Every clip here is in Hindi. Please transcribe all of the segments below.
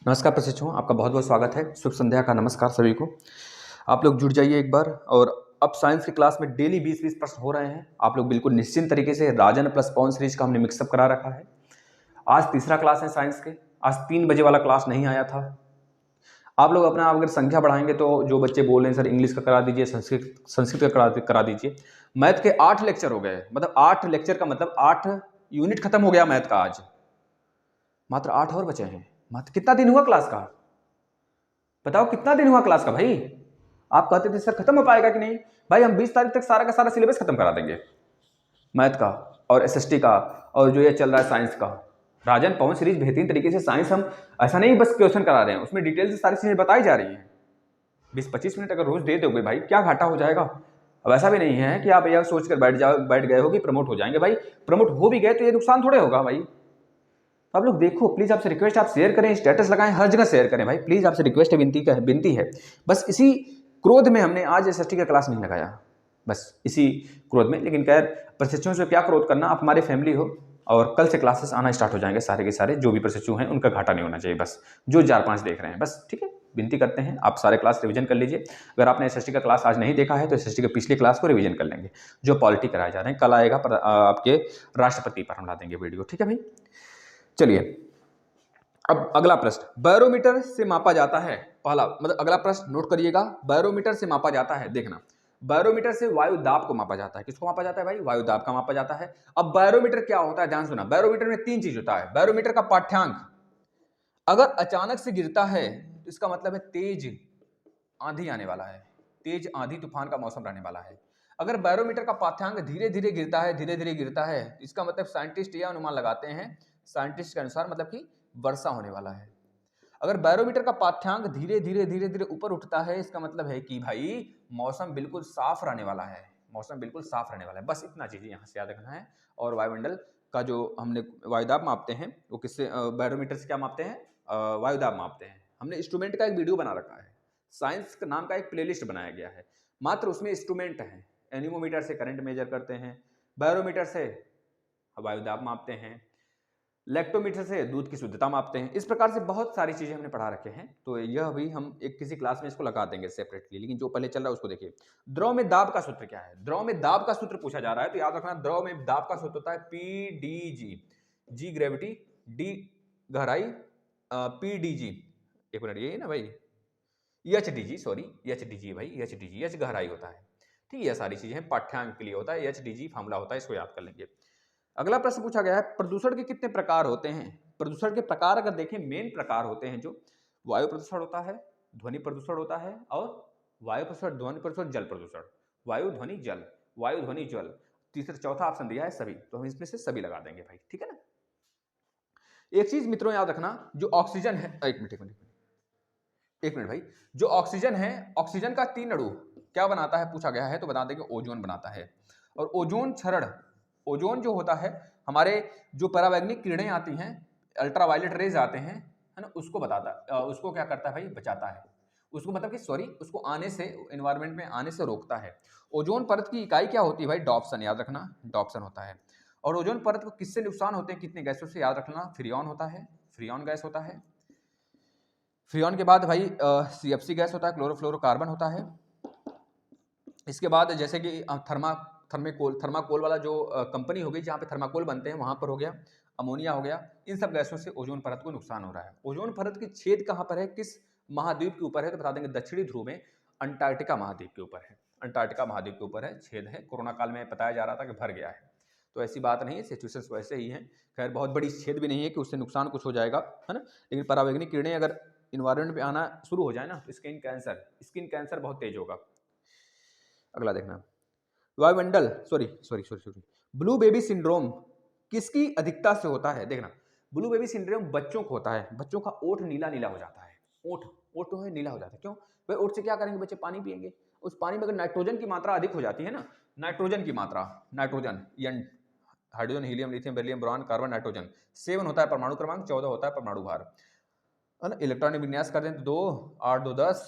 नमस्कार प्रशिक्षुओं, आपका बहुत बहुत स्वागत है। शुभ संध्या का नमस्कार सभी को। आप लोग जुड़ जाइए एक बार। और अब साइंस की क्लास में डेली 20-20 प्रश्न हो रहे हैं। आप लोग बिल्कुल निश्चिंत तरीके से राजन प्लस पवन सीरीज का हमने मिक्सअप करा रखा है। आज तीसरा क्लास है साइंस के। आज 3 बजे वाला क्लास नहीं आया था। आप लोग अपना अगर संख्या बढ़ाएंगे तो जो बच्चे बोल रहे हैं सर इंग्लिश का करा दीजिए, संस्कृत का करा दीजिए। मैथ के 8 लेक्चर हो गए, मतलब 8 लेक्चर का मतलब 8 यूनिट खत्म हो गया मैथ का। आज मात्र 8 और बचे हैं। मात्र कितना दिन हुआ क्लास का? बताओ कितना दिन हुआ क्लास का भाई? आप कहते थे सर खत्म हो पाएगा कि नहीं। भाई हम 20 तारीख तक सारा का सारा सिलेबस खत्म करा देंगे, मैथ का और एसएसटी का और जो ये चल रहा है साइंस का। राजन पवन सीरीज बेहतरीन तरीके से साइंस हम ऐसा नहीं बस क्वेश्चन करा रहे हैं, उसमें डिटेल से सारी चीजें बताई जा रही हैं। 20-25 मिनट अगर रोज दे दोगे भाई, क्या घाटा हो जाएगा। अब ऐसा भी नहीं है कि आप यह सोचकर बैठ गए हो कि प्रमोट हो जाएंगे। भाई प्रमोट हो भी गए तो ये नुकसान थोड़े होगा भाई। आप लोग देखो, प्लीज आपसे रिक्वेस्ट, आप शेयर करें, स्टेटस लगाएं, हर जगह शेयर करें भाई। प्लीज आपसे रिक्वेस्ट है, विनती है। बस इसी क्रोध में हमने आज एसएसटी का क्लास नहीं लगाया, बस इसी क्रोध में। लेकिन खैर प्रशिक्षुओं से क्या क्रोध करना, आप हमारे फैमिली हो और कल से क्लासेस आना स्टार्ट हो जाएंगे सारे के सारे। जो भी प्रशिक्षु हैं उनका घाटा नहीं होना चाहिए, बस जो 4-5 देख रहे हैं बस, ठीक है। विनती करते हैं आप सारे क्लास रिवीजन कर लीजिए। अगर आपने एसएसटी का क्लास आज नहीं देखा है तो एसएसटी के पिछले क्लास को रिवीजन कर लेंगे। जो पॉलिटी कराए जा रहे हैं, कल आएगा आपके राष्ट्रपति पर हम ला देंगे वीडियो, ठीक है भाई। चलिए अब अगला प्रश्न, बैरोमीटर से मापा जाता है। पहला मतलब अगला प्रश्न नोट करिएगा, बैरोमीटर से मापा जाता है। देखना, बैरोमीटर से वायु दाब को मापा जाता है। किसको मापा जाता है भाई? वायु दाब का मापा जाता है। अब बैरोमीटर क्या होता है, ध्यान सुना। बैरोमीटर में 3 चीज होता है। बैरोमीटर का पाठ्यांक अगर अचानक से गिरता है तो इसका मतलब है तेज आंधी आने वाला है, तेज आंधी तूफान का मौसम रहने वाला है। अगर बैरोमीटर का पाठ्यांक धीरे धीरे गिरता है, धीरे धीरे गिरता है, इसका मतलब साइंटिस्ट यह अनुमान लगाते हैं, साइंटिस्ट के अनुसार मतलब कि वर्षा होने वाला है। अगर बैरोमीटर का पाठ्यांक धीरे धीरे धीरे धीरे ऊपर उठता है, इसका मतलब है कि भाई मौसम बिल्कुल साफ रहने वाला है, मौसम बिल्कुल साफ रहने वाला है। बस इतना चीजें यहाँ से याद रखना है। और वायुमंडल का जो हमने वायुदाब मापते हैं वो किससे, बैरोमीटर से क्या मापते हैं? वायुदाब मापते हैं। हमने इंस्ट्रूमेंट का एक वीडियो बना रखा है, साइंस का नाम का एक प्लेलिस्ट बनाया गया है, मात्र उसमें इंस्ट्रूमेंट है। एनीमोमीटर से करंट मेजर करते हैं, बैरोमीटर से वायुदाब मापते हैं, लैक्टोमीटर से दूध की शुद्धता मापते हैं। इस प्रकार से बहुत सारी चीजें हमने पढ़ा रखे हैं। तो यह भी हम एक किसी क्लास में इसको लगा देंगे सेपरेटली। लेकिन जो पहले चल रहा है उसको देखिए। द्रव में दाब का सूत्र क्या है? द्रव में दाब का सूत्र पूछा जा रहा है तो याद रखना, द्रव में दाब का सूत्र होता है PdG। जी ग्रेविटी, डी गहराई, PdG। एक मिनट, ये ना भाई, HdG, सॉरी HdG भाई, HdG, H गहराई होता है। ठीक है, ये सारी चीजें पाठ्यांक के लिए होता है, HdG फार्मूला होता है, इसको याद कर लेंगे। अगला प्रश्न पूछा गया है, प्रदूषण के कितने प्रकार होते हैं? प्रदूषण के प्रकार अगर देखें, मेन प्रकार होते हैं जो वायु प्रदूषण होता है, ध्वनि प्रदूषण होता है, और वायु प्रदूषण, ध्वनि प्रदूषण, जल प्रदूषण। वायु, ध्वनि, जल, वायु, ध्वनि, जल। तीसरा चौथा ऑप्शन दिया है सभी, तो हम इसमें से सभी लगा देंगे भाई, ठीक है ना। एक चीज मित्रों याद रखना, जो ऑक्सीजन है, एक मिनट भाई, जो ऑक्सीजन है, ऑक्सीजन का 3 अणु क्या बनाता है पूछा गया है, तो बता देंगे ओजोन बनाता है। और ओजोन क्षरण, ओजोन जो होता है, हमारे जो परावैंगनिक किरणें आती हैं, अल्ट्रावायलेट रेज आते हैं, है ना, उसको बताता, उसको क्या करता है भाई? बचाता है। उसको मतलब कि सॉरी, उसको आने से, एनवायरमेंट में आने से रोकता है। ओजोन परत की इकाई क्या होती है भाई? डॉप्सन, याद रखना, डॉप्सन होता है। और ओजोन परत को किससे नुकसान होते हैं, कितने गैसों से? याद रखना, फ्रियॉन होता है, फ्रियॉन गैस होता है। फ्रियॉन के बाद भाई CFC गैस होता है, क्लोरोफ्लोरोकार्बन होता है। इसके बाद जैसे कि थर्माकोल वाला जो कंपनी हो गई जहाँ पे थर्माकोल बनते हैं, वहाँ पर हो गया, अमोनिया हो गया। इन सब गैसों से ओजोन परत को नुकसान हो रहा है। ओजोन परत की छेद कहाँ पर है, किस महाद्वीप के ऊपर है, तो बता देंगे दक्षिणी ध्रुव में, अंटार्कटिका महाद्वीप के ऊपर है। अंटार्कटिका महाद्वीप के ऊपर है, छेद है। कोरोना काल में बताया जा रहा था कि भर गया है, तो ऐसी बात नहीं है, सिचुएशंस वैसे ही हैं। खैर बहुत बड़ी छेद भी नहीं है कि उससे नुकसान कुछ हो जाएगा, है ना। लेकिन परावैंगनिक किरणें अगर इन्वायरमेंट में आना शुरू हो जाए ना, तो स्किन कैंसर बहुत तेज होगा। अगला देखना, वायुमंडल, सॉरी, ब्लू बेबी सिंड्रोम किसकी अधिकता से होता है? देखना, ब्लू बेबी सिंड्रोम बच्चों को होता है। बच्चों का ओठ नीला नीला हो जाता है, ओठ तो है नीला हो जाता है। क्यों भाई? ओठ से क्या करेंगे बच्चे? पानी पिएंगे। उस पानी में अगर नाइट्रोजन की मात्रा अधिक हो जाती है ना, नाइट्रोजन की मात्रा, nitrogen, hydrogen, helium, lithium, beryllium, boron, carbon, nitrogen. 7 होता है परमाणु क्रमांक, 14 होता है परमाणु भार, है ना। इलेक्ट्रॉनिक विन्यास कर दें तो 2, 8, 2, 10,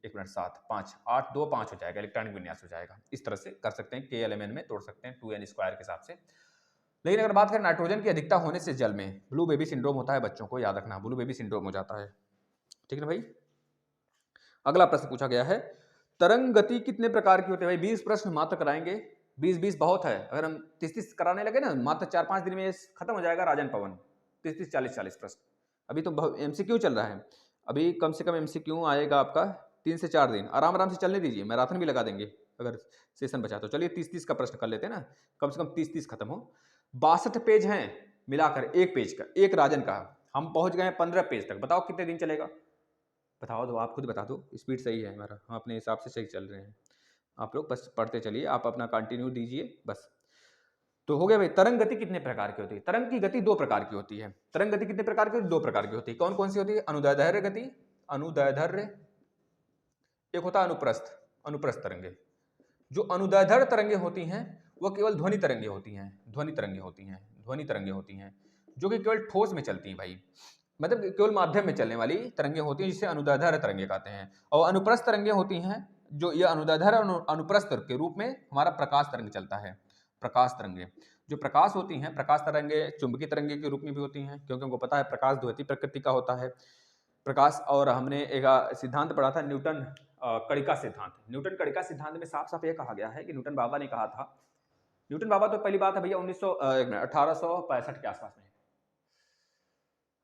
1 मिनट, 7, 5, 8, 2, 5 हो जाएगा, इलेक्ट्रॉनिक विन्यास हो जाएगा। इस तरह से कर सकते हैं, KLMN में तोड़ सकते हैं, 2n स्क्वायर के हिसाब से। लेकिन अगर बात करें नाइट्रोजन की अधिकता होने से जल में, ब्लू बेबी सिंड्रोम होता है, बच्चों को याद रखना, ब्लू बेबी सिंड्रोम हो जाता है। ठीक है ना भाई। अगला प्रश्न पूछा गया है, तरंग गति कितने प्रकार की होती है? भाई 20 प्रश्न मात्र कराएंगे, 20 बहुत है। अगर हम 30 कराने लगे ना, मात्र 4-5 दिन में ये खत्म हो जाएगा राजन पवन। 30, 40 प्रश्न। अभी तो एमसीक्यू चल रहा है, अभी कम से कम एमसीक्यू आएगा आपका 3 से 4 दिन। आराम आराम से चलने दीजिए, मैराथन भी लगा देंगे अगर सेशन बचा तो। चलिए 30 का प्रश्न कर लेते हैं ना, कम से कम 30 खत्म हो। 62 पेज हैं मिलाकर, एक पेज का, एक राजन का। हम पहुंच गए हैं 15 पेज तक। बताओ कितने दिन चलेगा? बताओ दो, आप खुद बता दो। स्पीड सही है हमारा, हम अपने हिसाब से सही चल रहे हैं। आप लोग बस पढ़ते चलिए, आप अपना कंटिन्यू दीजिए बस। तो हो गया भाई, तरंग गति कितने प्रकार की होती है? तरंग की गति 2 प्रकार की होती है। तरंग गति कितने प्रकार की होती है? 2 प्रकार की होती है। कौन कौन सी होती है? अनुदैर्ध्य गति, अनुदैर्ध्य, एक होता है अनुप्रस्थ, अनुप्रस्थ तरंगे। जो अनुदैर्ध्य तरंगे होती हैं वो केवल ध्वनि तरंगे होती हैं, ध्वनि तरंगे होती हैं, ध्वनि तरंगे होती हैं, जो कि केवल ठोस में चलती हैं भाई, मतलब केवल माध्यम में चलने वाली तरंगे होती हैं, जिसे अनुदैर्ध्य तरंगे कहते हैं। और अनुप्रस्थ तरंगे होती हैं, जो ये अनुदैर्ध्य और अनुप्रस्थ के रूप में हमारा प्रकाश तरंग चलता है। प्रकाश तरंगे जो प्रकाश होती हैं, प्रकाश तरंगे चुंबकीय तरंगे के रूप में भी होती हैं, क्योंकि हमको पता है प्रकाश द्वैती प्रकृति का होता है प्रकाश। और हमने एक सिद्धांत पढ़ा था, न्यूटन कणिका सिद्धांत। न्यूटन कणिका सिद्धांत में साफ साफ यह कहा गया है कि न्यूटन बाबा ने कहा था, न्यूटन बाबा तो पहली बात है भैया 1865 के आसपास में,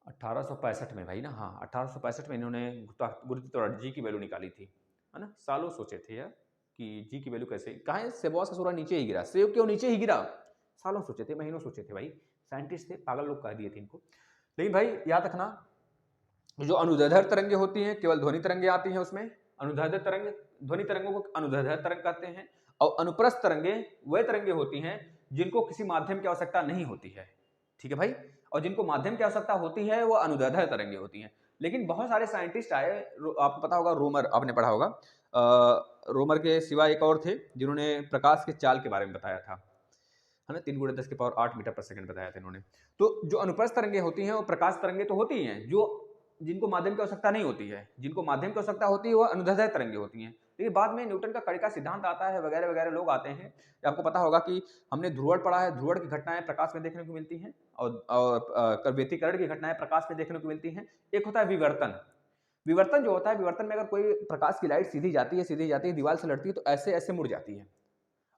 1865 में भाई ना, हाँ 1865 में इन्होंने गुरुत्वाकर्षण जी की वैल्यू निकाली थी, है ना। सालों सोचे थे यार कि जी की वैल्यू कैसे, कहाँ सेबॉस का सूरा नीचे ही गिरा, सेब क्यों नीचे ही गिरा, सालों सोचे थे, महीनों सोचे थे भाई, साइंटिस्ट थे, पागल लोग कह दिए थे इनको। लेकिन भाई याद रखना, जो अनुदैर्ध्य तरंगे होती हैं केवल ध्वनि तरंगे आती हैं उसमें। अनुदैर्ध्य तरंग, ध्वनि तरंगों को अनुदैर्ध्य तरंग कहते हैं। और अनुप्रस्थ तरंगे वह तरंगे होती हैं जिनको किसी माध्यम की आवश्यकता नहीं होती है, ठीक है भाई। और जिनको माध्यम की आवश्यकता होती है वो अनुदैर्ध्य तरंगे होती हैं। लेकिन बहुत सारे साइंटिस्ट आए, आपको पता होगा रोमर, आपने पढ़ा होगा, रोमर के सिवा एक और थे जिन्होंने प्रकाश के चाल के बारे में बताया था, है ना। 3 × 10⁸ मीटर पर सेकंड बताया था इन्होंने। तो जो अनुप्रस्थ तरंगे होती हैं वो प्रकाश तरंगे तो होती हैं, जो जिनको माध्यम की आवश्यकता नहीं होती है, जिनको माध्यम की आवश्यकता होती है वो अनुदैर्ध्य तरंगे होती हैं। लेकिन बाद में न्यूटन का कणिका सिद्धांत आता है, वगैरह वगैरह लोग आते हैं। आपको पता होगा कि हमने ध्रुवण पढ़ा है, ध्रुवण की घटनाएं प्रकाश में देखने को मिलती हैं, और व्यतिकरण की घटनाएं प्रकाश में देखने को मिलती हैं। एक होता है विवर्तन। विवर्तन जो होता है, विवर्तन में अगर कोई प्रकाश की लाइट सीधी जाती है, दीवार से लड़ती है तो ऐसे ऐसे मुड़ जाती है।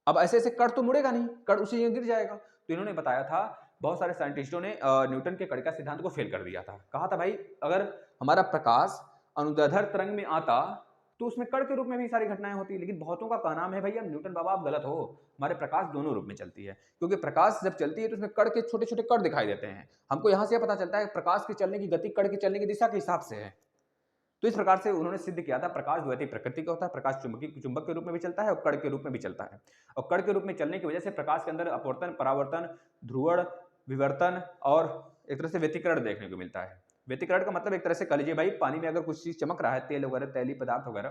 अब ऐसे ऐसे कण तो मुड़ेगा नहीं, कण उसी जगह गिर जाएगा। तो इन्होंने बताया था, बहुत सारे साइंटिस्टों ने न्यूटन के कणिका सिद्धांत को फेल कर दिया था। कहा था भाई अगर हमारा प्रकाश अनुदैर्ध्य तरंग में आता तो उसमें कण के रूप में भी सारी घटनाएं होती। लेकिन बहुतों का कहना है भैया न्यूटन बाबा आप गलत हो, हमारे प्रकाश दोनों रूप में चलती है, क्योंकि प्रकाश जब चलती है तो उसमें कण के छोटे छोटे कण दिखाई देते हैं। हमको यहाँ से पता चलता है प्रकाश के चलने की गति कण के चलने की दिशा के हिसाब से है। तो इस प्रकार से उन्होंने सिद्ध किया था प्रकाश द्वैती प्रकृति का होता है, प्रकाश चुंबक के रूप में भी चलता है और कण के रूप में भी चलता है। और कण के रूप में चलने की वजह से प्रकाश के अंदर अपवर्तन, परावर्तन, ध्रुवण, विवर्तन और एक तरह से व्यतिकरण देखने को मिलता है। व्यतिकरण का मतलब एक तरह से कह लीजिए भाई, पानी में अगर कुछ चीज चमक रहा है, तेल वगैरह, तैलीय पदार्थ वगैरह,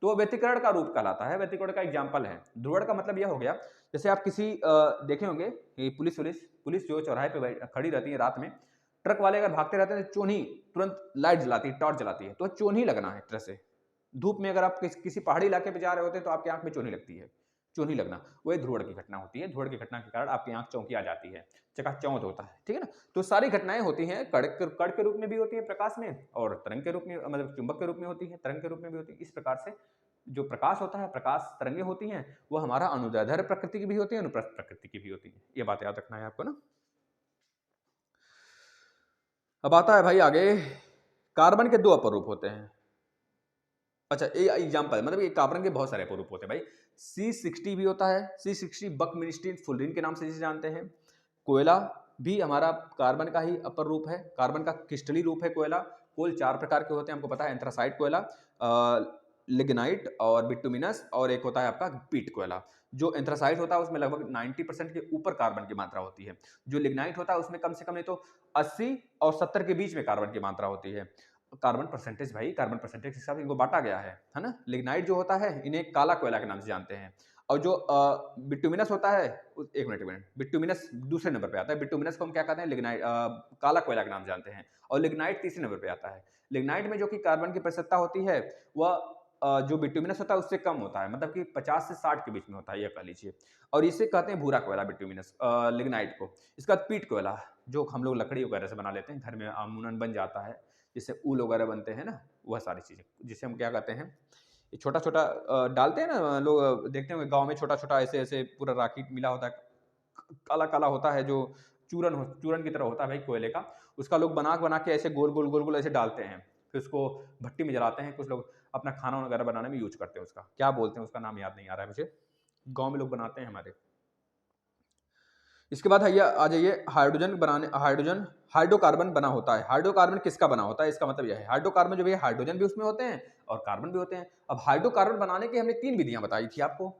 तो वो व्यतिकरण का रूप कहलाता है, व्यतिकरण का एग्जाम्पल है। ध्रुवण का मतलब यह हो गया, जैसे आप किसी देखे होंगे कि पुलिस जो चौराहे पे खड़ी रहती है रात में, ट्रक वाले अगर भागते रहते हैं तो चोनी तुरंत लाइट जलाती है, टॉर्च जलाती है, तो चोनी लगना है एक तरह से। धूप में अगर आप किसी पहाड़ी इलाके पे जा रहे होते हैं तो आपकी आंख में चोनी लगती है, चोनी लगना वही ध्रुवण की घटना होती है। ध्रुवण की घटना के कारण आपकी आंख चौंकी आ जाती है, चकाचौंध होता है, ठीक है ना। तो सारी घटनाएं होती हैं, कण के रूप में भी होती है प्रकाश में, और तरंग के रूप में, मतलब चुंबक के रूप में होती है, तरंग के रूप में भी होती है। इस प्रकार से जो प्रकाश होता है, प्रकाश तरंगे होती हैं, वो हमारा अनुदैर्ध्य प्रकृति की भी होती है, अनुप्रस्थ प्रकृति की भी होती है। ये बात याद रखना है आपको ना। अब आता है भाई आगे, कार्बन के 2 अपर रूप होते हैं। अच्छा, ये एग्जांपल, मतलब ये कार्बन के बहुत सारे अपर रूप होते हैं भाई। C60 भी होता है, C60 बकमिंस्टीन फुलरिन के नाम से जिसे जानते हैं। कोयला भी हमारा कार्बन का ही अपर रूप है, कार्बन का क्रिस्टलीय रूप है कोयला। कोल 4 प्रकार के होते हैं, हमको पता है, एंथ्रासाइट कोयला, लिग्नाइट और बिटुमिनस, और एक होता है आपका पीट कोयला। जो एंथ्रासाइट होता है उसमें लगभग 90% के ऊपर कार्बन की मात्रा होती है। जो लिग्नाइट होता है उसमें कम से कम नहीं तो 80 और 70 के बीच में कार्बन की मात्रा होती है। कार्बन परसेंटेज भाई, कार्बन परसेंटेज के हिसाब से इनको बांटा गया है ना। लिग्नाइट जो होता है इन्हें काला कोयला के नाम से जानते हैं। और जो बिटुमिनस होता है, एक मिनट, बिटुमिनस दूसरे नंबर पे आता है। बिटुमिनस को हम क्या कहते हैं, लिग्नाइट, काला कोयला के नाम जानते हैं। और लिग्नाइट तीसरे नंबर पे आता है। लिग्नाइट में जो कि कार्बन की प्रतिशतता होती है वह जो बिट्यूमिनस होता है उससे कम होता है, मतलब कि 50 से 60 के बीच में होता है, ये कह लीजिए। और इसे कहते हैं भूरा कोयला बिट्यूमिनस लिग्नाइट को। इसका पीट कोयला जो हम लोग लकड़ी वगैरह से बना लेते हैं, घर में अमूमन बन जाता है, जिससे ऊल वगैरह बनते हैं ना, वह सारी चीज़ें, जिसे हम क्या कहते हैं, ये छोटा-छोटा डालते हैं ना लोग, देखते होंगे गाँव में छोटा-छोटा ऐसे-ऐसे पूरा राखी मिला होता है, काला-काला होता है, जो चूरन की तरह होता है भाई कोयले का, उसका लोग बना के ऐसे गोल-गोल, गोल-गोल ऐसे डालते हैं, फिर उसको भट्टी में जलाते हैं। कुछ लोग अपना खाना वगैरह बनाने में यूज़ करते हैं उसका, क्या बोलते हैं उसका नाम याद नहीं आ रहा है मुझे, गाँव में लोग बनाते हैं हमारे। इसके बाद भैया आ जाइए, हाइड्रोकार्बन बना होता है। हाइड्रोकार्बन किसका बना होता है, इसका मतलब यह है, हाइड्रोकार्बन जो भैया हाइड्रोजन भी उसमें होते हैं और कार्बन भी होते हैं। अब हाइड्रोकार्बन बनाने की हमने 3 विधियां बताई थी आपको,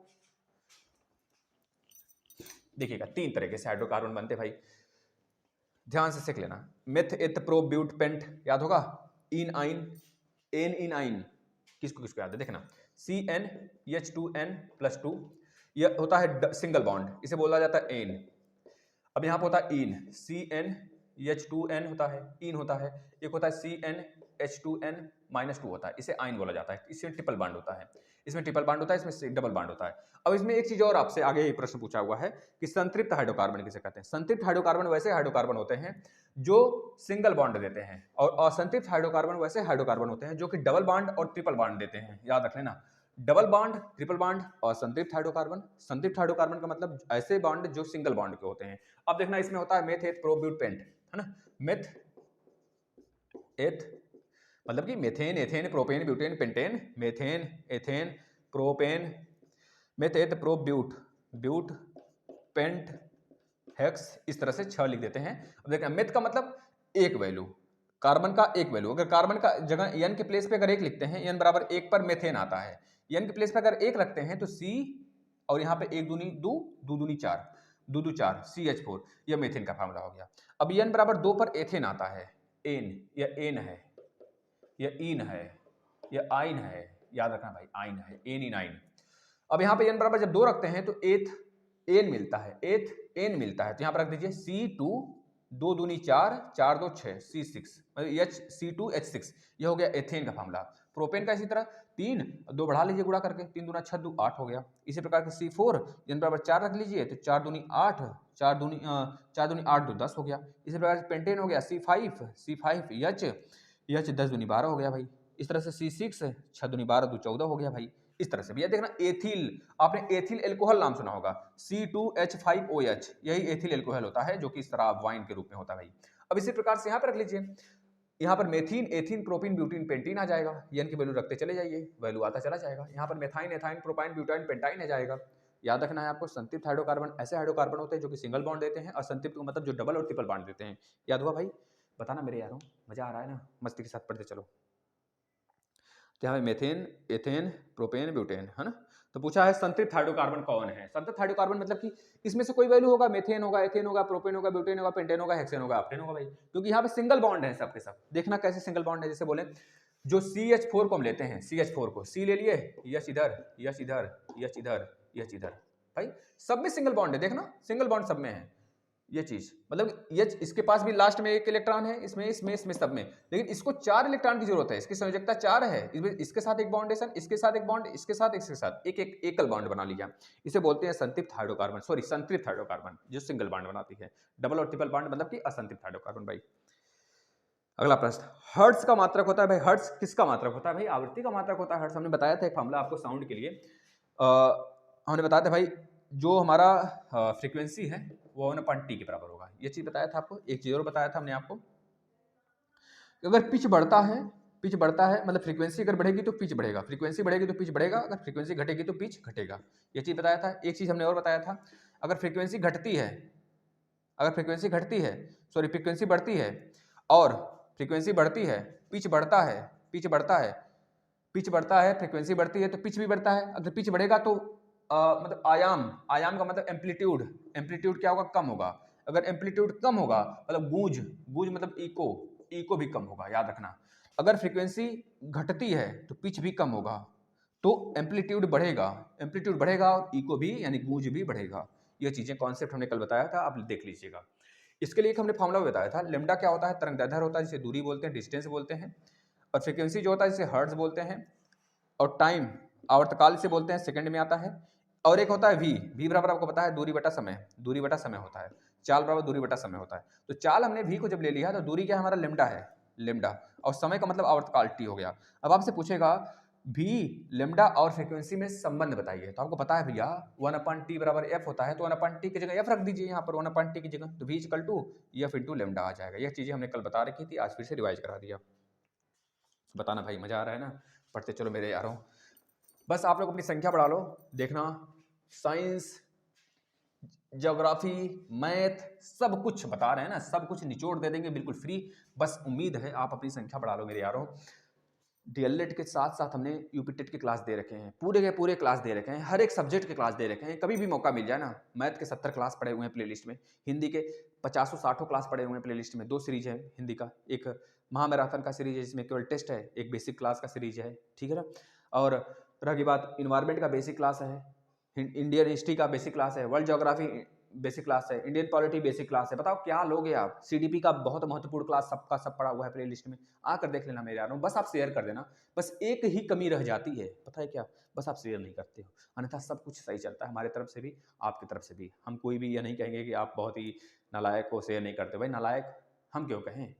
देखिएगा 3 तरीके से हाइड्रोकार्बन बनते भाई, ध्यान से सीख लेना। मेथ एथ प्रो ब्यूट पेंट याद होगा, इन आइन, एन इन आइन, किसको किसको याद है देखना, CnH2n+2, यह होता है सिंगल बॉन्ड, इसे बोला जाता है एन। अब यहाँ पे होता है इन, CnH2n होता है, इन होता है, एक होता है CnH2n-2 होता है, इसे आइन बोला जाता है, इसमें ट्रिपल बॉन्ड होता है, इसमें ट्रिपल बॉन्ड होता है, इसमें डबल बॉन्ड होता है। अब इसमें एक चीज और आपसे आगे ही प्रश्न पूछा हुआ है कि संतृप्त हाइड्रोकार्बन किसे कहते हैं। संतृप्त हाइड्रोकार्बन वैसे हाइड्रोकार्बन होते हैं जो सिंगल बॉन्ड देते हैं, और असंतृप्त हाइड्रोकार्बन वैसे हाइड्रोकार्बन होते हैं जो कि डबल बॉन्ड और ट्रिपल बॉन्ड देते हैं, याद रख लेना। डबल बॉन्ड, ट्रिपल बॉन्ड और संतृप्त हाइड्रोकार्बन। संतृप्त हाइड्रोकार्बन का मतलब ऐसे बॉन्ड जो सिंगल बॉन्ड के होते हैं। अब देखना इसमें होता है मेथ एथ प्रो ब्यूट पेंट, है ना, मेथ एथ मतलब कि methane, ethane, propane, butane, pentane, methane, ethane, propane, meth eth pro but, but, pent, hex, इस तरह से 6 लिख देते हैं। अब देखना मेथ का मतलब एक वैल्यू, कार्बन का एक वैल्यू, अगर कार्बन का जगह एन के प्लेस पे अगर 1 लिखते हैं, एन बराबर 1 पर मेथेन आता है, एन के प्लेस पे अगर 1 रखते हैं तो सी, और यहाँ पे 1 दूनी 2, 2 दूनी 4, 2 2 4, CH4, यह मेथेन का फार्मूला हो गया। अब एन बराबर 2 पर एथेन आता है, एन, यह एन है, यह इन है, यह आइन है, याद रखना भाई, आइन है, एन इन आइन। अब यहाँ पे एन बराबर जब 2 रखते हैं तो एथ एन मिलता है, एथ एन मिलता है, तो यहाँ पर रख दीजिए C2, 2 दूनी 4, 4 2 6, C6, मतलब C2H6, यह हो गया एथेन का फार्मूला। प्रोपेन का इसी तरह 3, 2 बढ़ा लीजिए गुणा करके, 3 दूना 6 2 8 हो गया। इसी प्रकार के C4, एन बराबर 4 रख लीजिए तो 4 दूनी 8, 4 दूनी 8 2 10 हो गया। इसी प्रकार से पेंटेन हो गया C5H, 10 दूनी 12 हो गया भाई। इस तरह से C6, 6 दूनी 12 2 14 हो गया भाई। इस तरह से भैया देखना, एथिल, आपने एथिल एल्कोहल नाम सुना होगा, C2H5OH, यही एथिल एल्कोहल होता है जो कि इस तरह वाइन के रूप में होता है भाई। अब इसी प्रकार से यहाँ पर रख लीजिए, यहाँ पर मेथिन, एथिन, प्रोपिन, ब्यूटिन, पेंटीन आ जाएगा, एन की वैल्यू रखते चले जाइए, वैल्यू आता चला जाएगा। यहाँ पर methyne, ethyne, propyne, butyne, pentyne आ जाएगा। याद रखना है आपको, संतृप्त हाइड्रोकार्बन ऐसे हाइड्रोकार्बन होते हैं जो कि सिंगल बॉन्ड देते हैं, और संतृप्त का मतलब जो डबल और ट्रिपल बॉन्ड देते हैं। याद हुआ भाई, बताना मेरे यारों, मजा आ रहा है ना, मस्ती के साथ पढ़ते चलो। तो यहाँ पे मेथेन, एथेन, प्रोपेन, ब्यूटेन, है ना। तो पूछा है संतृप्त हाइड्रोकार्बन कौन है। संतृप्त हाइड्रोकार्बन मतलब कि इसमें से कोई वैल्यू होगा, मेथेन होगा, एथेन होगा, प्रोपेन होगा, ब्यूटेन होगा, पेंटेन होगा, हेक्सेन होगा, ऑक्टेन होगा भाई, क्योंकि यहाँ पे सिंगल बॉन्ड है सब के सब। देखना कैसे सिंगल बॉन्ड है, जैसे बोले जो CH4 को हम लेते हैं, CH4 को, C ले लिए, यच इधर, यच इधर, यच इधर, यच इधर, भाई सब में सिंगल बॉन्ड है, देखना सिंगल बॉन्ड सब में है। ये चीज मतलब H इसके पास भी लास्ट में 1 इलेक्ट्रॉन है, इसमें सब में, लेकिन इसको 4 इलेक्ट्रॉन की जरूरत है, इसकी संयोजकता 4 है, इसके साथ एक बॉन्डेशन, इसके साथ एक बॉन्ड, इसके साथ एक एकल बॉन्ड बना लिया। इसे बोलते हैं संतृप्त हाइड्रोकार्बन, सॉरी संतृप्त हाइड्रोकार्बन, जो सिंगल बॉन्ड बनाती है। डबल और ट्रिपल बॉन्ड मतलब कि असंतृप्त हाइड्रोकार्बन भाई। अगला प्रश्न, हर्ट्ज का मात्रक होता है भाई। हर्ट्ज किसका मात्रक होता है भाई? आवृत्ति का मात्रक होता है हर्ट्ज। हमने बताया था एक फार्मूला आपको साउंड के लिए, हमने बताया था भाई जो हमारा फ्रीक्वेंसी है वो 1/t के बराबर होगा, ये चीज बताया था आपको। एक चीज और बताया था हमने आपको, अगर पिच बढ़ता है मतलब फ्रीक्वेंसी अगर बढ़ेगी तो पिच बढ़ेगा, फ्रीक्वेंसी बढ़ेगी तो पिच बढ़ेगा, अगर फ्रीक्वेंसी घटेगी तो पिच घटेगा, ये चीज बताया था। एक चीज हमने और बताया था, अगर फ्रीक्वेंसी घटती है, फ्रीक्वेंसी बढ़ती है और फ्रीक्वेंसी बढ़ती है, पिच बढ़ता है, फ्रीक्वेंसी बढ़ती है तो पिच भी बढ़ता है। अगर पिच बढ़ेगा तो मतलब आयाम का मतलब एम्पलीट्यूड क्या होगा? कम होगा। अगर एम्पलीट्यूड कम होगा मतलब गूंज मतलब इको भी कम होगा, याद रखना। अगर फ्रीक्वेंसी घटती है तो पिच भी कम होगा, तो एम्पलीट्यूड बढ़ेगा और इको भी यानी गूंज भी बढ़ेगा। ये चीजें कॉन्सेप्ट हमने कल बताया था, आप देख लीजिएगा। इसके लिए एक हमने फॉर्मूला बताया था, लेमडा क्या होता है? तरंग दैर्ध्य होता है, जिसे दूरी बोलते हैं, डिस्टेंस बोलते हैं। और फ्रीक्वेंसी जो होता है जिसे हर्ट्ज बोलते हैं, और टाइम आवर्तकाल से बोलते हैं, सेकंड में आता है। और एक होता है वी बराबर आपको पता है दूरी बटा समय होता है। चाल बराबर दूरी बटा समय होता है। तो चाल हमने वी को जब ले लिया तो दूरी क्या हमारा लेमडा है, लेमडा, और समय का मतलब आवर्तकाल टी हो गया। अब आपसे पूछेगा भी लेमडा और फ्रीक्वेंसी में संबंध बताइए, तो आपको पता है भैया 1/t बराबर एफ होता है, तो 1/t की जगह एफ रख दीजिए यहाँ पर, 1/t की जगह, तो v equal to F into lambda आ जाएगा। यह चीजें हमने कल बता रखी थी, आज फिर से रिवाइज करा दिया। बताना भाई मजा आ रहा है ना, पढ़ते चलो मेरे यारों। बस आप लोग अपनी संख्या बढ़ा लो, देखना साइंस, ज्योग्राफी, मैथ सब कुछ बता रहे हैं ना, सब कुछ निचोड़ दे देंगे बिल्कुल फ्री। बस उम्मीद है आप अपनी संख्या बढ़ा लो मेरे यारों। डीएलएड के साथ साथ हमने यूपी टेट के क्लास दे रखे हैं, पूरे के पूरे क्लास दे रखे हैं, हर एक सब्जेक्ट के क्लास दे रखे हैं। कभी भी मौका मिल जाए ना, मैथ के 70 क्लास पड़े हुए हैं प्लेलिस्ट में, हिंदी के 50-60 क्लास पड़े हुए हैं प्लेलिस्ट में। 2 सीरीज है हिंदी का, एक महामैराथन का सीरीज है जिसमें केवल टेस्ट है, एक बेसिक क्लास का सीरीज है, ठीक है ना। और रह की बात इन्वायरमेंट का बेसिक क्लास है, इंडियन हिस्ट्री का बेसिक क्लास है, वर्ल्ड ज्योग्राफी बेसिक क्लास है, इंडियन पॉलिटी बेसिक क्लास है। बताओ क्या लोगे आप। सीडीपी का बहुत महत्वपूर्ण क्लास सबका सब पड़ा हुआ है प्लेलिस्ट में, आकर देख लेना मेरे यारों। बस आप शेयर कर देना, बस एक ही कमी रह जाती है, पता है क्या, बस आप शेयर नहीं करते हो, अन्यथा सब कुछ सही चलता है हमारे तरफ से भी आपकी तरफ से भी। हम कोई भी यह नहीं कहेंगे कि आप बहुत ही नालायक हो, शेयर नहीं करते। भाई नालायक हम क्यों कहें,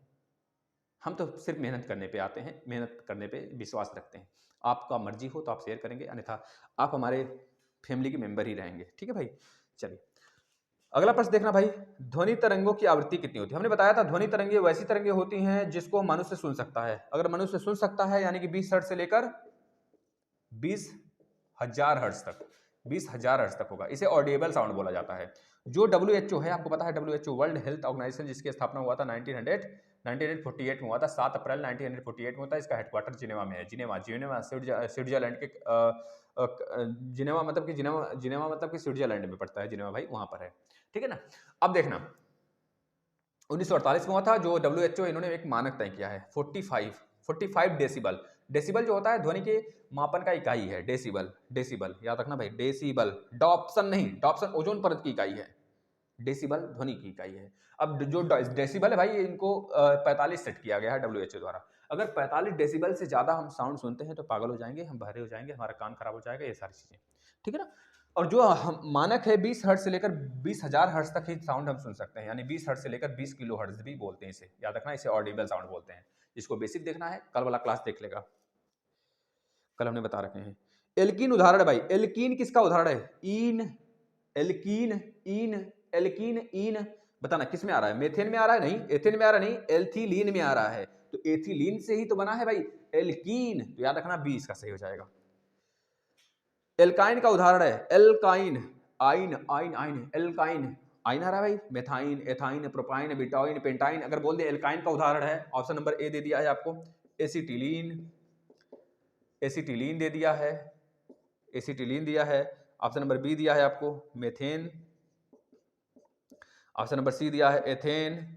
हम तो सिर्फ मेहनत करने पे आते हैं, मेहनत करने पे विश्वास रखते हैं। आपका मर्जी हो तो आप शेयर करेंगे, अन्यथा आप हमारे फैमिली के मेंबर ही रहेंगे, ठीक है भाई। चलिए अगला प्रश्न देखना भाई, ध्वनि तरंगों की आवृत्ति कितनी होती है। हमने बताया था ध्वनि तरंगे वैसी तरंगे होती हैं जिसको मनुष्य सुन सकता है। अगर मनुष्य सुन सकता है यानी कि 20 हर्ट्ज से लेकर 20,000 हर्ट्ज तक, 20,000 हर्ट्ज तक होगा, इसे ऑडिएबल साउंड बोला जाता है। जो WHO है, आपको पता है WHO वर्ल्ड हेल्थ ऑर्गेनाइजेशन, जिसकी स्थापना हुआ था 1948 में हुआ था, 7 अप्रैल 1948 में होता है। इसका हेडक्वार्टर जिनेवा में है, जिनेवा स्विट्जरलैंड के जिनेवा मतलब कि स्विट्जरलैंड में पड़ता है जिनेवा भाई, वहां पर है, ठीक है ना। अब देखना 1948 में हुआ था, जो WHO इन्होंने एक मानक तय किया है 45 डेसिबल। डेसिबल जो होता है ध्वनि के मापन का इकाई है, डेसिबल याद रखना भाई, डेसिबल, डॉप्सन नहीं, डॉप्सन ओजोन परत की इकाई है, डेसिबल ध्वनि की इकाई है। अब जो डेसिबल है भाई, इनको 45 सेट किया गया है WHO द्वारा। अगर 45 डेसिबल से ज्यादा हम साउंड सुनते हैं तो पागल हो जाएंगे, हम बहरे हो जाएंगे, हमारा कान खराब हो जाएगा, ये सारी चीजें, ठीक है ना। और जो हम मानक है 20 हर्ट्ज से लेकर 20,000 हर्ट्ज तक ही साउंड हम सुन सकते हैं, यानी 20 हर्ट्ज से लेकर 20 किलो हर्ट्ज भी बोलते हैं इसे, याद रखना, इसे ऑडिबल साउंड बोलते हैं। इसको बेसिक देखना है, कल वाला क्लास देख लेगा, कल हमने बता रखे हैं। एल्कीन उदाहरण भाई, एल्कीन किसका उदाहरण है, इन, एल्कीन, इन, एल्कीन, इन, बताना किस में आ रहा है, मेथेन में आ रहा है, नहीं एथेन में आ रहा है, नहीं एल्थिलीन में आ रहा है, तो एथिलीन से ही तो बना है भाई एल्कीन, तो याद रखना 20 का सही हो जाएगा। एल्काइन का उदाहरण है, एल्काइन, आइन, आइन, आइन, एल्काइन, आइन आ रहा है भाई, मेथाइन, एथाइन, प्रोपाइन, बिटाइन, पेंटाइन। अगर बोल दे एल्काइन का उदाहरण है, ऑप्शन नंबर ए दे दिया है आपको, एसिटिलीन, एसिटिलीन दे दिया है, एसिटिलीन दिया है। ऑप्शन नंबर बी दिया है आपको मेथेन, ऑप्शन नंबर सी दिया है एथेन,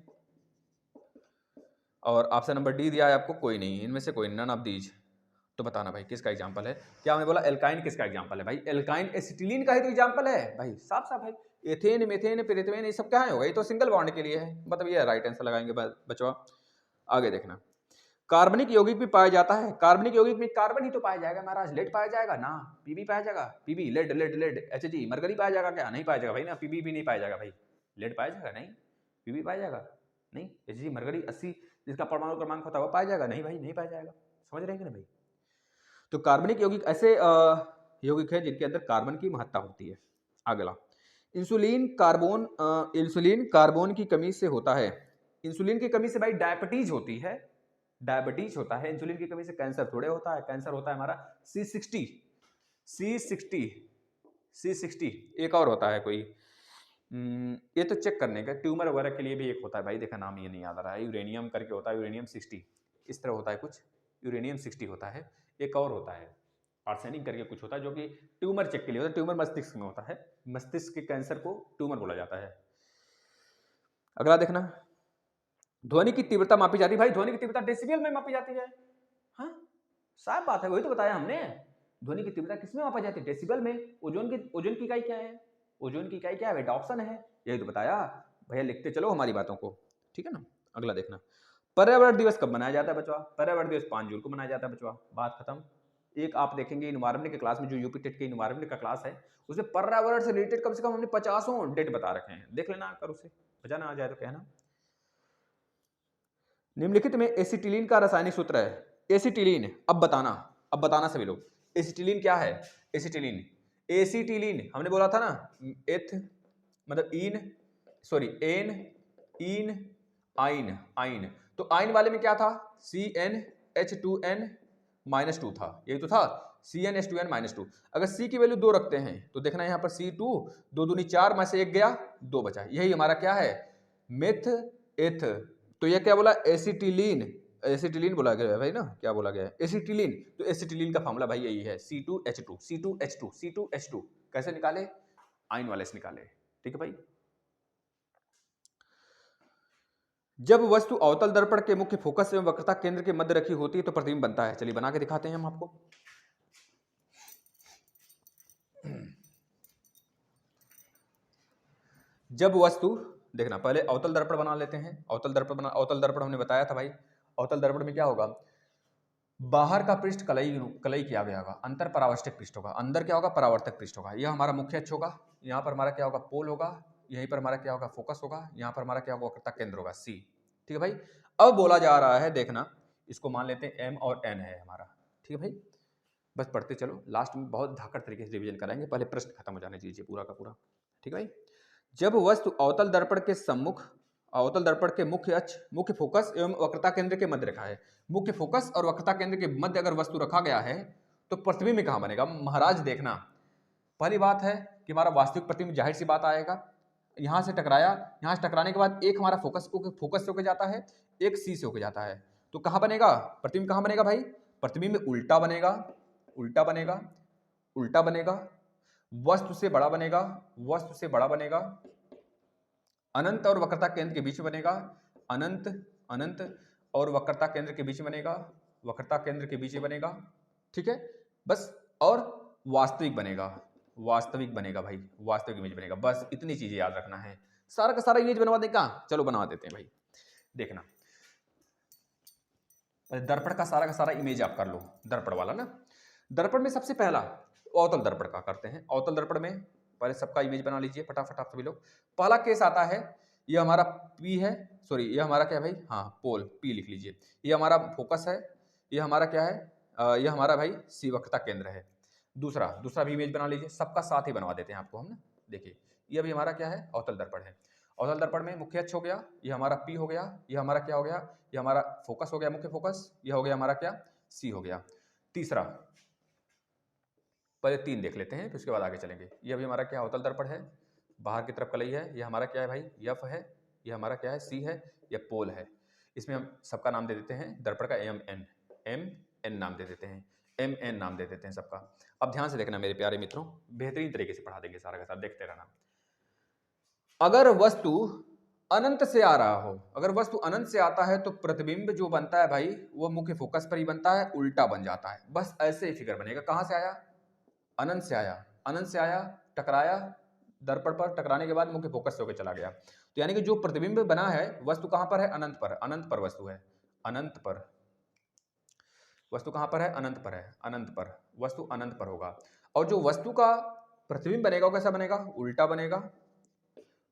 और ऑप्शन नंबर डी दिया है आपको कोई नहीं, इनमें से कोई, नन ऑफ दीज। तो बताना भाई किसका एग्जांपल है, क्या हमने बोला एल्काइन किसका एग्जांपल है भाई, एल्काइन एसिटिलीन का ही तो एग्जांपल है भाई, साफ साफ है। एथेन, मेथेन, पिरेथेन, ये सब क्या होगा, ये तो सिंगल बॉन्ड के लिए है, मतलब ये राइट आंसर लगाएंगे बचवा। आगे देखना, कार्बनिक यौगिक भी पाया जाता है, कार्बनिक यौगिक में कार्बन ही तो पाया जाएगा महाराज, लेड पाया जाएगा ना, पीबी पाया जाएगा, PB, lead, lead, lead, HG, mercury पाया जाएगा क्या, नहीं पाया जाएगा भाई ना, पीबी भी नहीं पाया जाएगा भाई, लेड पाया जाएगा नहीं, पीबी पाया जाएगा नहीं, एचजी, मरकरी 80 जिसका परमाणु क्रमांक होता है वो पाया जाएगा नहीं भाई, नहीं पाया जाएगा, समझ रहे हैं कि नहीं भाई। तो कार्बनिक यौगिक ऐसे यौगिक है जिनके अंदर कार्बन की महत्ता होती है। अगला, इंसुलिन कार्बन की कमी से होता है, इंसुलिन की कमी से भाई डायबिटीज होती है, डायबिटीज होता है, इंसुलिन की कमी से कैंसर थोड़े होता है, कैंसर होता है हमारा C60, एक और होता है कोई, ये तो चेक करने का, ट्यूमर वगैरह के लिए भी एक होता है भाई, देखा नाम ये नहीं याद आ रहा है, यूरेनियम करके होता है, यूरेनियम 60 इस तरह होता है कुछ, यूरेनियम 60 होता है। एक और होता है आर्सेनिक करके कुछ होता है, जो कि ट्यूमर चेक के लिए होता है, ट्यूमर मस्तिष्क में होता है, मस्तिष्क के कैंसर को ट्यूमर बोला जाता है। अगला देखना, ध्वनि की तीव्रता मापी जाती है भाई, ध्वनि की तीव्रता डेसिबल में मापी जाती है, हाँ साफ बात है, वही तो बताया हमने, ध्वनि की तीव्रता किसमें मापा जाती है, डेसिबल में। ओजोन की इकाई क्या है, ओजोन की इकाई क्या है, डॉप्सन है, यही तो बताया भैया, लिखते चलो हमारी बातों को, ठीक है ना। अगला देखना, पर्यावरण दिवस कब मनाया जाता है बचवा, पर्यावरण दिवस 5 जून को मनाया जाता है बचवा, बात खत्म। एक आप देखेंगे इन्वायरमेंट के क्लास में, जो यूपी टेट के इन्वायरमेंट का क्लास है, उसमें पर्यावरण से रिलेटेड कम से कम हमने 50 डेट बता रखे हैं, देख लेना अगर उसे बजाना आ जाए तो कहना। निम्नलिखित में एसिटिलीन का रासायनिक सूत्र है। एसिटिलीन, अब बताना सभी लोग, एसिटिलीन क्या है? एसिटिलीन, एसिटिलीन हमने बोला था ना, एथ मतलब एन इन आइन, आइन, तो आइन वाले में क्या था? CnH2n-2 था, यही तो था, CnH2n-2। अगर C की वैल्यू 2 रखते हैं तो देखना यहाँ पर C2, 2 दूनी 4 में से 1 गया, 2 बचा, यही हमारा क्या है? मेथ एथ। तो यह क्या बोला? एसिटिलीन, एसिटिलीन बोला गया है भाई ना, क्या बोला गया है? एसिटिलीन। तो एसिटिलीन का फार्मूला भाई यही है, C2H2, C2H2, C2H2। कैसे निकाले? आइन वाले से निकाले, ठीक है भाई। जब वस्तु अवतल दर्पण के मुख्य फोकस एवं वक्रता केंद्र के मध्य रखी होती है तो प्रतिबिंब बनता है। चलिए बना के दिखाते हैं हम आपको। जब वस्तु, देखना पहले अवतल दर्पण बना लेते हैं। अवतल दर्पण हमने बताया था भाई, अवतल दर्पण में क्या होगा? बाहर का पृष्ठ कलई किया गया होगा, अंतर परावर्तक पृष्ठ होगा, अंदर क्या होगा? परावर्तक पृष्ठ होगा। यह हमारा मुख्य अक्ष होगा, यहाँ पर हमारा क्या होगा? पोल होगा, यहीं पर हमारा क्या होगा? फोकस होगा, यहाँ पर हमारा क्या होगा? वक्रता केंद्र होगा, सी। ठीक है भाई। अब बोला जा रहा है, देखना, इसको मान लेते हैं एम और एन है हमारा, ठीक है भाई। बस पढ़ते चलो, लास्ट में बहुत धाकड़ तरीके से रिवीजन कराएंगे, पहले प्रश्न खत्म हो जाने दीजिए पूरा का पूरा, ठीक है भाई। जब वस्तु अवतल दर्पण के सम्मुख, अवतल दर्पण के मुख्य अक्ष, मुख्य फोकस एवं वक्रता केंद्र के मध्य रखा है, मुख्य फोकस और वक्रता केंद्र के मध्य अगर वस्तु रखा गया है तो प्रतिबिंब कहां बनेगा? महाराज देखना, पहली बात है कि हमारा वास्तविक प्रतिबिंब जाहिर सी बात आएगा, यहां से टकराया, यहां से टकराने के बाद एक हमारा फोकस से होकर जाता है, एक सी से होकर जाता है, तो कहां बनेगा प्रतिबिंब? कहां बनेगा भाई? प्रतिबिंब उल्टा बनेगा, उल्टा बनेगा, उल्टा बनेगा, वस्तु से बड़ा बनेगा, वस्तु से बड़ा बनेगा, अनंत और वक्रता केंद्र के बीच में बनेगा, अनंत, अनंत और वक्रता केंद्र के बीच में बनेगा, वक्रता केंद्र के बीच में बनेगा, ठीक है बस। और वास्तविक बनेगा, वास्तविक बनेगा भाई, वास्तविक इमेज बनेगा, बस इतनी चीजें याद रखना है। सारा का सारा इमेज बनवा देगा, चलो बना देते हैं भाई। देखना दर्पण का सारा इमेज आप कर लो, दर्पण वाला ना। दर्पण में सबसे पहला अवतल दर्पण का करते हैं। अवतल दर्पण में पहले सबका इमेज बना लीजिए फटाफट आप सभी लोग। पहला केस आता है, ये हमारा पी है, सॉरी ये हमारा क्या है भाई? हाँ पोल, पी लिख लीजिए। ये हमारा फोकस है, ये हमारा क्या है? ये हमारा भाई सी वक्रता केंद्र है। दूसरा भी इमेज बना लीजिए, सबका साथ ही बनवा देते हैं आपको हम ना। देखिए ये अभी हमारा क्या है? अवतल दर्पण है। अवतल दर्पण में मुख्य अक्ष हो गया, ये हमारा पी हो गया, ये हमारा क्या हो गया? ये हमारा फोकस हो गया, मुख्य फोकस, ये हो गया हमारा क्या? सी हो गया। तीसरा, पहले 3 देख लेते हैं फिर उसके बाद आगे चलेंगे। ये अभी हमारा क्या? अवतल दर्पण है, बाहर की तरफ कलई है, ये हमारा क्या है भाई? यफ है, ये हमारा क्या है? सी है, ये पोल है। इसमें हम सबका नाम दे देते हैं दर्पण का एम एन नाम दे देते हैं, एम एन नाम दे देते हैं सबका। अब ध्यान से देखना मेरे प्यारे मित्रों, बेहतरीन तरीके से पढ़ा देंगे सारा का सारा, देखते रहना। अगर वस्तु अनंत से आ रहा हो, अगर वस्तु अनंत से आता है तो प्रतिबिंब जो बनता है भाई वो मुख्य फोकस पर ही बनता है, उल्टा बन जाता है। बस ऐसे ही फिगर बनेगा। कहां से आया? अनंत से आया, अनंत से आया, टकराया दर्पण पर, टकराने के बाद मुख्य फोकस से होकर चला गया। तो यानी कि जो प्रतिबिंब बना है वस्तु कहां पर है? अनंत पर, अनंत पर वस्तु है, अनंत पर वस्तु कहां पर है? अनंत पर है, अनंत पर वस्तु अनंत पर होगा। और जो वस्तु का प्रतिबिंब बनेगा वो कैसा बनेगा? उल्टा बनेगा,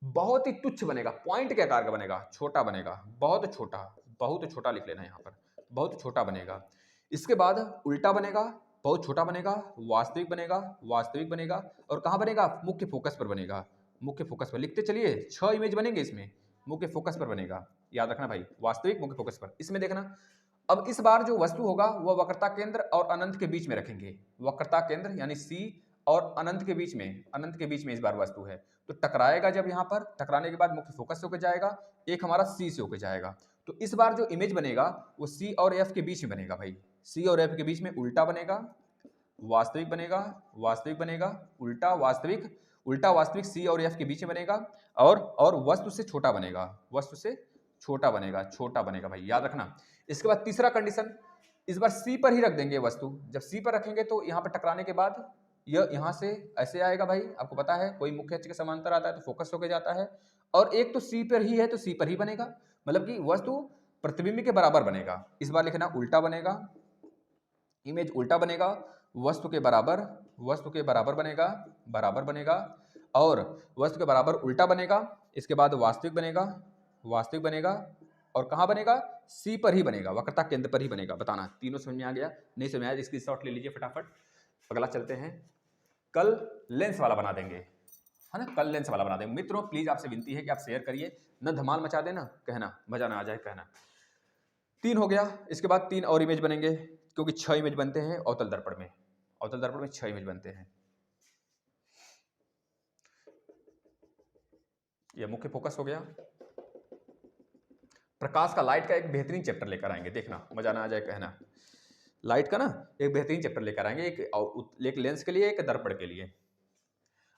बहुत ही तुच्छ बनेगा, पॉइंट के आकार का बनेगा, छोटा बनेगा, बहुत छोटा लिख लेना यहां पर, बहुत छोटा बनेगा। इसके बाद उल्टा बनेगा, बहुत छोटा बनेगा, वास्तविक बनेगा, वास्तविक बनेगा, और कहां बनेगा? मुख्य फोकस पर बनेगा, मुख्य फोकस पर। लिखते चलिए, 6 इमेज बनेंगे इसमें, मुख्य फोकस पर बनेगा, याद रखना भाई, वास्तविक मुख्य फोकस पर। इसमें देखना, अब इस बार जो वस्तु होगा वह वक्रता केंद्र और अनंत के बीच में रखेंगे, वक्रता केंद्र यानी सी और अनंत के बीच में, अनंत के बीच में इस बार वस्तु है, तो टकराएगा जब यहां पर, टकराने के बाद मुख्य फोकस से होकर जाएगा, एक हमारा सी से होकर जाएगा। तो इस बार जो इमेज बनेगा वो सी और एफ के बीच में बनेगा भाई, सी और एफ के बीच में उल्टा बनेगा, वास्तविक बनेगा, वास्तविक बनेगा, उल्टा वास्तविक, उल्टा वास्तविक सी और एफ के बीच में बनेगा, और वस्तु से छोटा बनेगा, वस्तु से छोटा बनेगा, छोटा बनेगा भाई, याद रखना। इसके बाद तीसरा कंडीशन, इस बार सी पर ही रख देंगे वस्तु। जब सी पर रखेंगे तो यहां पर टकराने के बाद यह यहां से ऐसे आएगा भाई, आपको पता है कोई मुख्य अक्ष के समांतर आता है तो फोकस होकर जाता है, और एक तो सी पर ही है तो सी पर ही बनेगा, मतलब कि वस्तु प्रतिबिंब के बराबर बनेगा। इस बार लिखना उल्टा बनेगा, इमेज उल्टा बनेगा, वस्तु के बराबर बनेगा, बराबर बनेगा, और वस्तु के बराबर उल्टा बनेगा, इसके बाद वास्तविक बनेगा, वास्तविक बनेगा, और कहाँ बनेगा? सी पर ही बनेगा, वक्रता केंद्र पर ही बनेगा। बताना तीनों समझ में आ गया? नहीं समझ में आया इसकी शॉट ले लीजिए फटाफट। अगला चलते हैं, कल लेंस वाला बना देंगे, है ना, कल लेंस वाला बना देंगे। मित्रों प्लीज आपसे विनती है कि आप शेयर करिए, न धमाल मचा देना, कहना मजा ना आ जाए कहना। 3 हो गया, इसके बाद 3 और इमेज बनेंगे, क्योंकि 6 इमेज बनते हैं अवतल दर्पण में, अवतल दर्पण में 6 इमेज बनते हैं। यह मुख्य फोकस हो गया। प्रकाश का, लाइट का एक बेहतरीन चैप्टर लेकर आएंगे, देखना मजा ना आ जाए कहना। लाइट का ना एक बेहतरीन चैप्टर लेकर आएंगे, एक लेंस के लिए, एक दर्पण के लिए।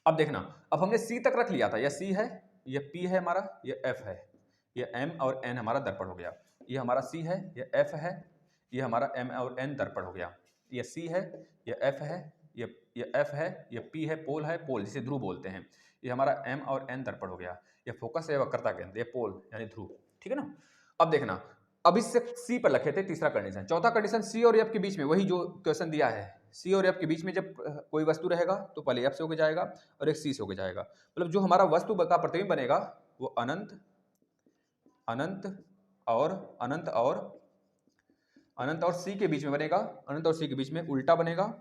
अब देखना, अब हमने सी तक रख लिया था, यह सी है, यह पी है हमारा, यह एफ है, यह एम और एन हमारा दर्पण हो गया। यह हमारा सी है, यह एफ है, यह हमारा एम और एन दर्पण हो गया। यह सी है, यह एफ है, यह एफ है, यह पी है, पोल है, पोल जिसे ध्रुव बोलते हैं। यह हमारा एम और एन दर्पण हो गया। यह फोकस है, वक्रता केंद्र, यह पोल यानी ध्रुव, ठीक है ना। अब देखना, अब इससे सी पर रखे थे तीसरा कंडीशन। चौथा कंडीशन सी और एफ के बीच में, वही जो क्वेश्चन दिया है, सी और एफ के बीच में जब कोई वस्तु रहेगा तो पहले एफ से होकर जाएगा और एक सी से होकर जाएगा। मतलब जो हमारा वस्तु का प्रतिबिंब बनेगा वो अनंत, अनंत और अनंत और अनंत और सी के बीच में बनेगा, अनंत और सी के बीच में उल्टा बनेगा,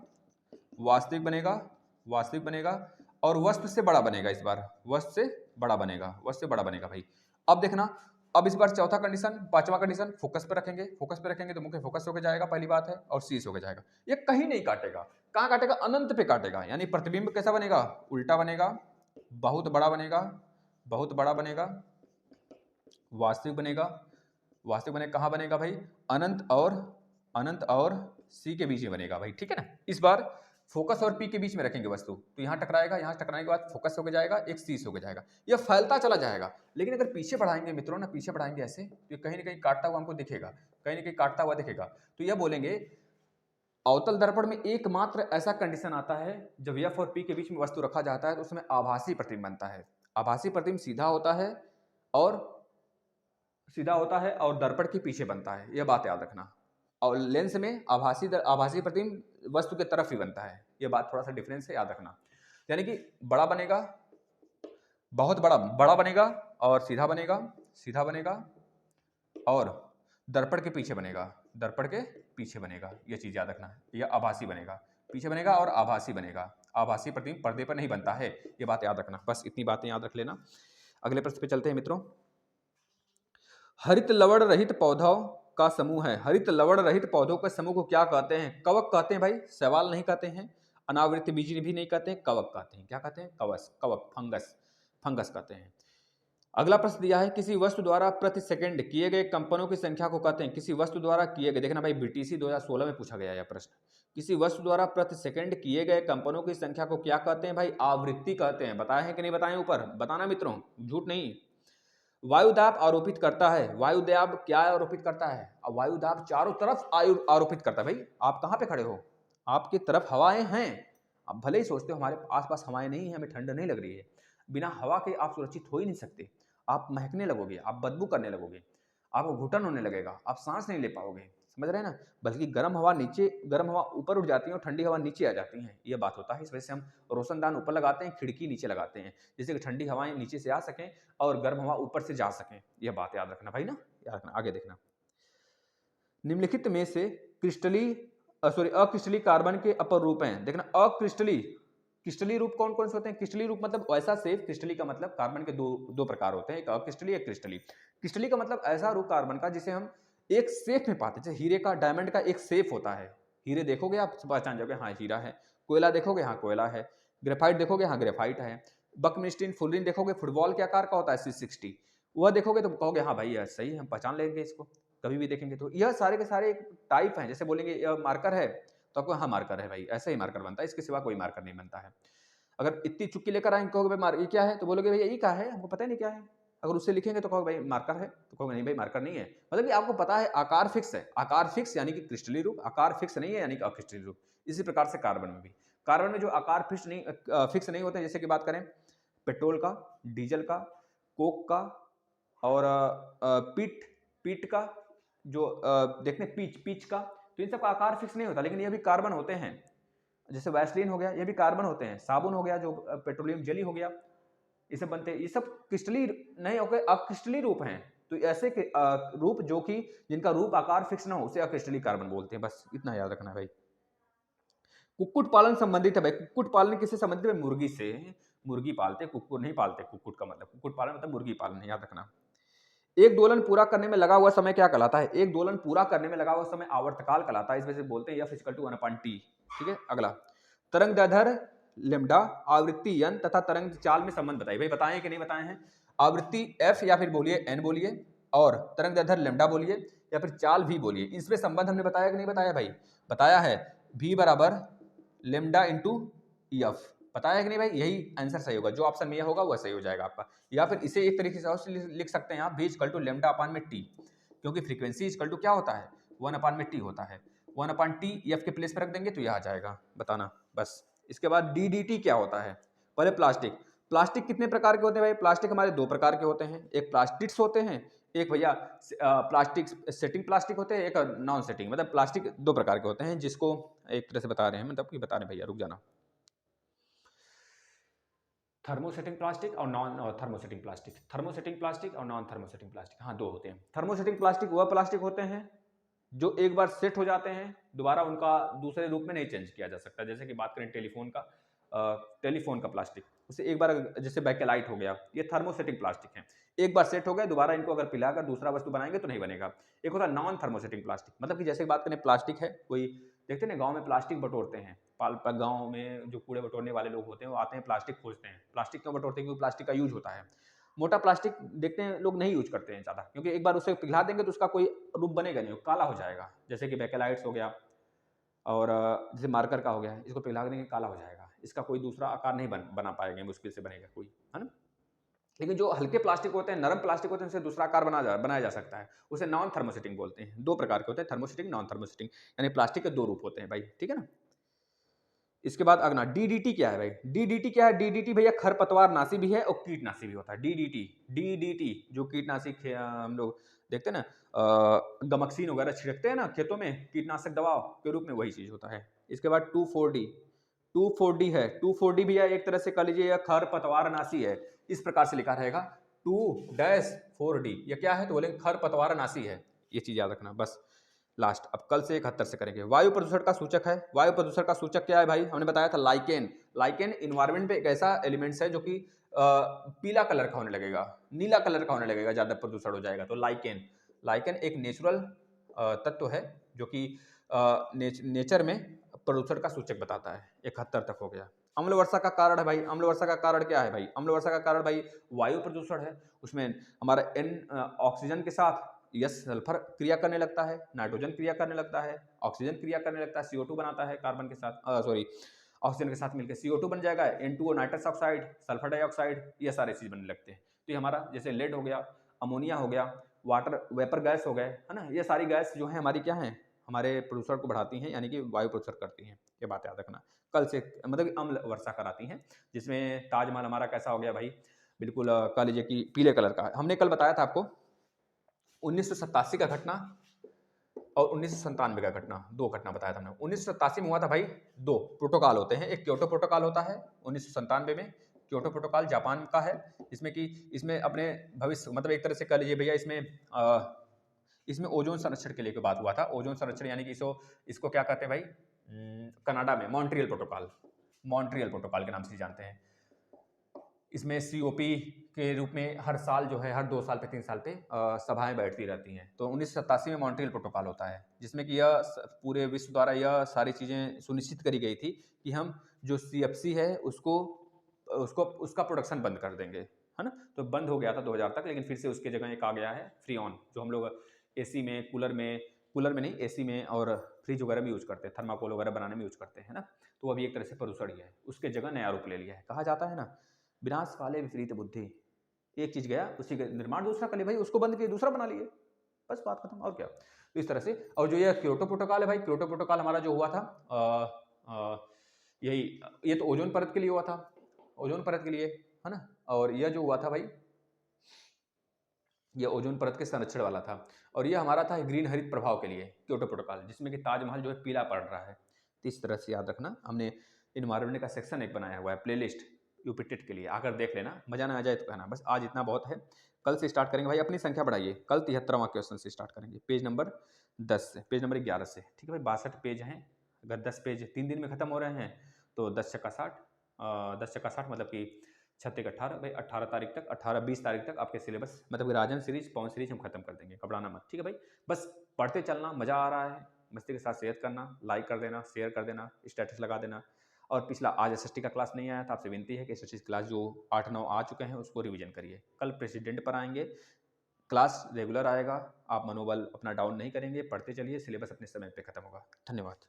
वास्तविक बनेगा, वास्तविक बनेगा, और वस्तु से बड़ा बनेगा। इस बार वस्तु से बड़ा बनेगा, वस्तु से बड़ा बनेगा भाई। अब देखना, अब इस बार चौथा कंडीशन, पांचवा कंडीशन फोकस पे रखेंगे, फोकस पे रखेंगे तो मुख्य फोकस होकर जाएगा, पहली बात है, और सी होकर जाएगा। ये कहीं नहीं काटेगा, कहां काटेगा? अनंत पे काटेगा। यानी प्रतिबिंब कैसा बनेगा? उल्टा बनेगा, बहुत बड़ा बनेगा, बहुत बड़ा बनेगा, वास्तविक बनेगा, वास्तविक बनेगा, कहां बनेगा भाई? अनंत और सी के बीच में बनेगा भाई, ठीक है ना। इस बार फोकस और पी के बीच में रखेंगे वस्तु, तो यहां टकराएगा, यहां टकराने के बाद फोकस होकर जाएगा, एक सी होकर जाएगा, यह फैलता चला जाएगा। लेकिन अगर पीछे बढ़ाएंगे मित्रों ना, पीछे बढ़ाएंगे ऐसे, तो कहीं ना कहीं काटता हुआ हमको दिखेगा, कहीं ना कहीं काटता हुआ दिखेगा। तो यह बोलेंगे अवतल दर्पण में एकमात्र ऐसा कंडीशन आता है जब एफ और पी के बीच में वस्तु रखा जाता है तो उसमें आभासी प्रतिबिंब बनता है। आभासी प्रतिबिंब सीधा होता है और दर्पण के पीछे बनता है, यह बात याद रखना। और लेंस में आभासी प्रतिबिंब वस्तु के तरफ ही बनता है, यह बात थोड़ा सा डिफरेंस है, याद रखना। यानी कि बड़ा बनेगा, बहुत बड़ा बड़ा बनेगा, और सीधा बनेगा, सीधा बनेगा, और दर्पण के पीछे बनेगा, दर्पण के पीछे बनेगा, यह चीज याद रखना। यह आभासी बनेगा, पीछे बनेगा और आभासी बनेगा। आभासी प्रतिबिंब पर्दे पर नहीं बनता है, यह बात याद रखना। बस इतनी बातें याद रख लेना। अगले प्रश्न पे चलते हैं मित्रों। हरित लवण रहित पौधों का समूह है, हरित लवण रहित पौधों के समूह को क्या कहते हैं? कवक कहते हैं भाई, शैवाल नहीं कहते हैं, अनावृत बीज भी नहीं कहते हैं, कवक कहते हैं। क्या कहते हैं? कवक, फंगस, फंगस कहते हैं। अगला प्रश्न दिया है, किसी वस्तु द्वारा प्रति सेकंड किए गए कंपनों की संख्या को कहते हैं। किसी वस्तु द्वारा किए गए, देखना भाई बीटीसी 2016 में पूछा गया यह प्रश्न। किसी वस्तु द्वारा प्रति सेकंड किए गए कंपनों की संख्या को क्या कहते हैं भाई? आवृत्ति कहते हैं। बताया है कि नहीं बताएं? ऊपर बताना मित्रों, झूठ नहीं। वायुदाब आरोपित करता है, वायुदाब क्या आरोपित करता है? अब वायुदाब चारों तरफ आरोपित करता है भाई। आप कहां पे खड़े हो? आपकी तरफ हवाएं हैं, आप भले ही सोचते हो हमारे आसपास हवाएं नहीं है, हमें ठंड नहीं लग रही है, बिना हवा के आप सुरक्षित हो ही नहीं सकते। आप महकने लगोगे, आप बदबू करने लगोगे, आपको घुटन होने लगेगा, आप सांस नहीं ले पाओगे, समझ रहे हैं ना। बल्कि गर्म हवा ऊपर उठ जाती है और ठंडी हवा नीचे आ जाती है, ये बात होता है। इस वजह से हम रोशनदान ऊपर लगाते हैं, खिड़की नीचे लगाते हैं, जिससे कि ठंडी हवाएं नीचे से आ सकें और गर्म हवा ऊपर से जा सकें। यह बात याद रखना भाई ना, याद रखना। आगे देखना, निम्नलिखित में से अक्रिस्टलीय कार्बन के अपर रूप हैं। देखना, क्रिस्टलीय रूप कौन कौन से होते हैं? क्रिस्टलीय रूप मतलब ऐसा सेफ, क्रिस्टलीय का मतलब कार्बन के दो प्रकार होते हैं, एक अक्रिस्टलीय, एक क्रिस्टलीय। क्रिस्टलीय का मतलब ऐसा रूप कार्बन का जिसे हम एक सेफ में पाते हैं, जैसे हीरे का, डायमंड का एक सेफ होता है। हीरे देखोगे आप पहचान जाओगे, हाँ हीरा है। कोयला देखोगे, हाँ कोयला है। ग्रेफाइट देखोगे, हाँ ग्रेफाइट है। बकमिस्टीन फुलरिन देखोगे, फुटबॉल के आकार का होता है, C60, वह देखोगे तो कहोगे हाँ भाई यह सही है, हम पहचान लेंगे इसको कभी भी देखेंगे तो। यह सारे के सारे एक टाइप हैं, जैसे बोलेंगे यह मार्कर है तो आपको हाँ मार्कर है भाई, ऐसे ही मार्कर बनता है, इसके सिवा कोई मार्कर नहीं बनता है। अगर इतनी चुक्की लेकर आएंगे, कहोगे भाई ये क्या है, तो बोलोगे भैया ये क्या है, हमको पता ही नहीं क्या है। अगर उससे लिखेंगे तो कहोगे भाई मार्कर है, तो कहोगे नहीं भाई मार्कर नहीं है। मतलब कि आपको पता है आकार फिक्स है, आकार फिक्स यानी कि क्रिस्टलीय रूप, आकार फिक्स नहीं है यानी कि अक्रिस्टलीय रूप। इसी प्रकार से कार्बन में भी, कार्बन में जो आकार फिक्स नहीं होते, जैसे कि बात करें पेट्रोल का, डीजल का, कोक का, और पीट का, जो देखते हैं पीच का, तो इन सब का आकार फिक्स नहीं होता, लेकिन ये भी कार्बन होते हैं। जैसे वैसलीन हो गया, ये भी कार्बन होते हैं। साबुन हो गया, जो पेट्रोलियम जेली हो गया, ये सब बनते हैं। ये सब क्रिस्टली नहीं हो गए, अक्रिस्टली रूप हैं। तो ऐसे रूप जो कि जिनका रूप आकार फिक्स ना हो उसे अक्रिस्टली कार्बन बोलते हैं। बस इतना याद रखना है भाई। कुक्कुट पालन संबंधित है भाई। कुक्कुट पालन किससे संबंधित है? मुर्गी से। मुर्गी पालते, कुक्कुट नहीं पालते। कुक्कुट का मतलब, कुक्कुट पालन मतलब मुर्गी पालन है, याद रखना। एक दोलन पूरा करने में लगा हुआ समय क्या कहलाता है? एक दोलन पूरा करने में लगा हुआ समय आवर्तकाल कहलाता है। इस वजह से बोलते हैं F = 1/t। ठीक है, अगला तरंग दैर्ध्य लेम्डा, आवृत्ति n तथा तरंग चाल में संबंध बताइए। भाई बताएं कि नहीं बताए हैं? आवृत्ति f या फिर बोलिए n बोलिए, और तरंग दैर्ध्य लेम्डा बोलिए, या फिर चाल v बोलिए। इसमें संबंध हमने बताया कि नहीं बताया भाई? बताया है, v = लेम्डा इंटू एफ। बताया कि नहीं भाई? यही आंसर सही होगा, जो ऑप्शन में यह होगा वह सही हो जाएगा आपका। या फिर इसे एक तरीके से और लिख सकते हैं आप, v = λ/t, क्योंकि फ्रीक्वेंसी = क्या होता है? 1/t होता है। 1/t एफ के प्लेस पर रख देंगे तो यह आ जाएगा, बताना बस। इसके बाद ddT क्या होता है? पहले प्लास्टिक। प्लास्टिक कितने प्रकार के होते हैं भाई? प्लास्टिक हमारे दो प्रकार के होते हैं, एक प्लास्टिक्स होते हैं, एक भैया प्लास्टिक सेटिंग प्लास्टिक होते हैं, एक नॉन सेटिंग। मतलब प्लास्टिक दो प्रकार के होते हैं, जिसको एक तरह से बता रहे हैं, मतलब कि बता रहे हैं भैया, रुक जाना। थर्मोसेटिंग प्लास्टिक और non thermosetting plastic. Thermosetting plastic और नॉन थर्मोसेटिंग प्लास्टिक, हाँ दो होते हैं। थर्मोसेटिंग प्लास्टिक वह प्लास्टिक होते हैं जो एक बार सेट हो जाते हैं, दोबारा उनका दूसरे रूप में नहीं चेंज किया जा सकता। जैसे कि बात करें टेलीफोन का प्लास्टिक, उसे एक बार, जैसे बैकेलाइट हो गया, ये थर्मोसेटिंग प्लास्टिक है। एक बार सेट हो गए, दोबारा इनको अगर पिलाकर दूसरा वस्तु बनाएंगे तो नहीं बनेगा। एक होता है नॉन थर्मोसेटिंग प्लास्टिक, मतलब कि जैसे बात करें प्लास्टिक है, कोई देखते हैं ना गाँव में प्लास्टिक बटोरते हैं, गाँव में जो कूड़े बटोरने वाले लोग होते हैं वो आते हैं, प्लास्टिक खोजते हैं। प्लास्टिक क्यों बटोरते हैं? क्योंकि प्लास्टिक का यूज होता है। मोटा प्लास्टिक देखते हैं लोग नहीं यूज करते हैं ज़्यादा, क्योंकि एक बार उसे पिघला देंगे तो उसका कोई रूप बनेगा नहीं, काला हो जाएगा। जैसे कि बैकेलाइट्स हो गया, और जैसे मार्कर का हो गया, इसको पिघला देंगे काला हो जाएगा, इसका कोई दूसरा आकार नहीं बना पाएंगे, मुश्किल से बनेगा कोई, है ना। लेकिन जो हल्के प्लास्टिक होते हैं, नरम प्लास्टिक होते हैं, उनसे दूसरा आकार बनाया जा सकता है, उसे नॉन थर्मोसेटिंग बोलते हैं। दो प्रकार के होते हैं, थर्मोसेटिंग, नॉन थर्मोसेटिंग, यानी प्लास्टिक के दो रूप होते हैं भाई, ठीक है ना। इसके बाद अगला डीडीटी क्या है भाई? डीडीटी क्या है? डीडीटी भैया खरपतवार नाशी भी है और कीटनाशी भी होता है। डीडीटी जो कीटनाशी हम लोग देखते हैं ना, गमक्सीन वगैरह छिड़कते हैं ना खेतों में कीटनाशक दवा के रूप में, वही चीज होता है। इसके बाद 2,4-D है। 2,4-D भैया एक तरह से कह लीजिए यह खरपतवार नाशी है। इस प्रकार से लिखा रहेगा 2-4D। यह क्या है? तो बोलेंगे खरपतवार नाशी है। ये चीज याद रखना बस। लास्ट, अब कल से 71 से करेंगे। वायु प्रदूषण का सूचक है। वायु प्रदूषण का सूचक क्या है भाई? हमने बताया था लाइकेन। लाइकेन इन्वायरमेंट पे एक ऐसा एलिमेंट्स है जो कि पीला कलर का होने लगेगा, नीला कलर का होने लगेगा, ज्यादा प्रदूषण हो जाएगा तो लाइकेन। लाइकेन एक नेचुरल तत्व है जो कि नेचर में प्रदूषण का सूचक बताता है। 71 तक हो गया। अम्ल वर्षा का कारण है भाई। अम्ल वर्षा का कारण क्या है भाई? अम्ल वर्षा का कारण भाई वायु प्रदूषण है। उसमें हमारा ऑक्सीजन के साथ यस सल्फर क्रिया करने लगता है, नाइट्रोजन क्रिया करने लगता है, ऑक्सीजन क्रिया करने लगता है, CO2 बनाता है कार्बन के साथ, सॉरी ऑक्सीजन के साथ मिलकर CO2 बन जाएगा, N2O nitrous oxide, sulphur dioxide, ये सारे चीज बनने लगते हैं। तो ये हमारा जैसे लेड हो गया, अमोनिया हो गया, वाटर वेपर गैस हो गए, है ना, ये सारी गैस जो है हमारी क्या है, हमारे प्रदूषण को बढ़ाती हैं, यानी कि वायु प्रदूषण करती हैं। ये बात याद रखना। कल से मतलब अम्ल वर्षा कराती हैं, जिसमें ताजमहल हमारा कैसा हो गया भाई? बिल्कुल कह लीजिए कि पीले कलर का। हमने कल बताया था आपको 1987 का घटना और 1997 का घटना, दो घटना बताया था हमने। 1987 में हुआ था भाई, दो प्रोटोकॉल होते हैं, एक क्योटो प्रोटोकॉल होता है 1997 में। क्योटो प्रोटोकॉल जापान का है, इसमें कि इसमें अपने भविष्य मतलब एक तरह से कह लीजिए भैया, इसमें ओजोन संरक्षण के लिए बात हुआ था। ओजोन संरक्षण यानी कि इसको क्या कहते हैं भाई? कनाडा में मॉन्ट्रियल प्रोटोकॉल, मॉन्ट्रियल प्रोटोकॉल के नाम से जानते हैं। इसमें COP के रूप में हर साल जो है, हर 2 साल पे 3 साल पे सभाएं बैठती रहती हैं। तो 1987 में मॉन्ट्रियल प्रोटोकॉल होता है, जिसमें कि यह पूरे विश्व द्वारा यह सारी चीज़ें सुनिश्चित करी गई थी कि हम जो CFC है उसका प्रोडक्शन बंद कर देंगे, है ना। तो बंद हो गया था 2000 तक, लेकिन फिर से उसके जगह एक आ गया है फ्रीऑन, जो हम लोग AC में, कूलर में नहीं, AC में और फ्रिज वगैरह में यूज करते हैं, थर्माकोल वगैरह बनाने में यूज करते हैं, है ना। तो अभी एक तरह से प्रदूषण ही है, उसके जगह नया रूप ले लिया है। कहा जाता है ना, विनाश काले विपरीत बुद्धि। एक चीज गया, उसी का निर्माण दूसरा कर ले भाई, उसको बंद किए दूसरा बना लिए, बस बात खत्म, और क्या। तो इस तरह से, और जो ये क्योटो प्रोटोकॉल है भाई, क्योटो प्रोटोकॉल हमारा जो हुआ था यही, ये तो ओजोन परत के लिए हुआ था, ओजोन परत के लिए, है ना। और यह जो हुआ था भाई ये ओजोन परत के संरक्षण वाला था। और ये हमारा था ग्रीन हरित प्रभाव के लिए क्योटो प्रोटोकॉल, जिसमें कि ताजमहल जो है पीला पड़ रहा है। तो इस तरह से याद रखना, हमने इन्वायरमेंट का सेक्शन एक बनाया हुआ है, प्लेलिस्ट यूपी टेट के लिए, आकर देख लेना, मजा ना आ जाए तो कहना। बस आज इतना बहुत है, कल से स्टार्ट करेंगे भाई, अपनी संख्या बढ़ाइए, कल 73वां क्वेश्चन से स्टार्ट करेंगे, पेज नंबर 10 से, पेज नंबर 11 से, ठीक है भाई। 62 पेज हैं, अगर 10 पेज 3 दिन में खत्म हो रहे हैं तो 10 चक्का 60, 10 चक्का 60 मतलब कि 6 18 भाई, 18 तारीख तक, 18-20 तारीख तक आपके सिलेबस मतलब कि राजन सीरीज पवन सीरीज हम खत्म कर देंगे, घबराना मत, ठीक है भाई। बस पढ़ते चलना, मजा आ रहा है, मस्ती के साथ शेयर करना, लाइक कर देना, शेयर कर देना, स्टेटस लगा देना। और पिछला आज एसएसटी का क्लास नहीं आया था, आपसे विनती है कि एसएसटी क्लास जो 8-9 आ चुके हैं उसको रिवीजन करिए। कल प्रेसिडेंट पर आएंगे, क्लास रेगुलर आएगा, आप मनोबल अपना डाउन नहीं करेंगे, पढ़ते चलिए, सिलेबस अपने समय पे खत्म होगा। धन्यवाद।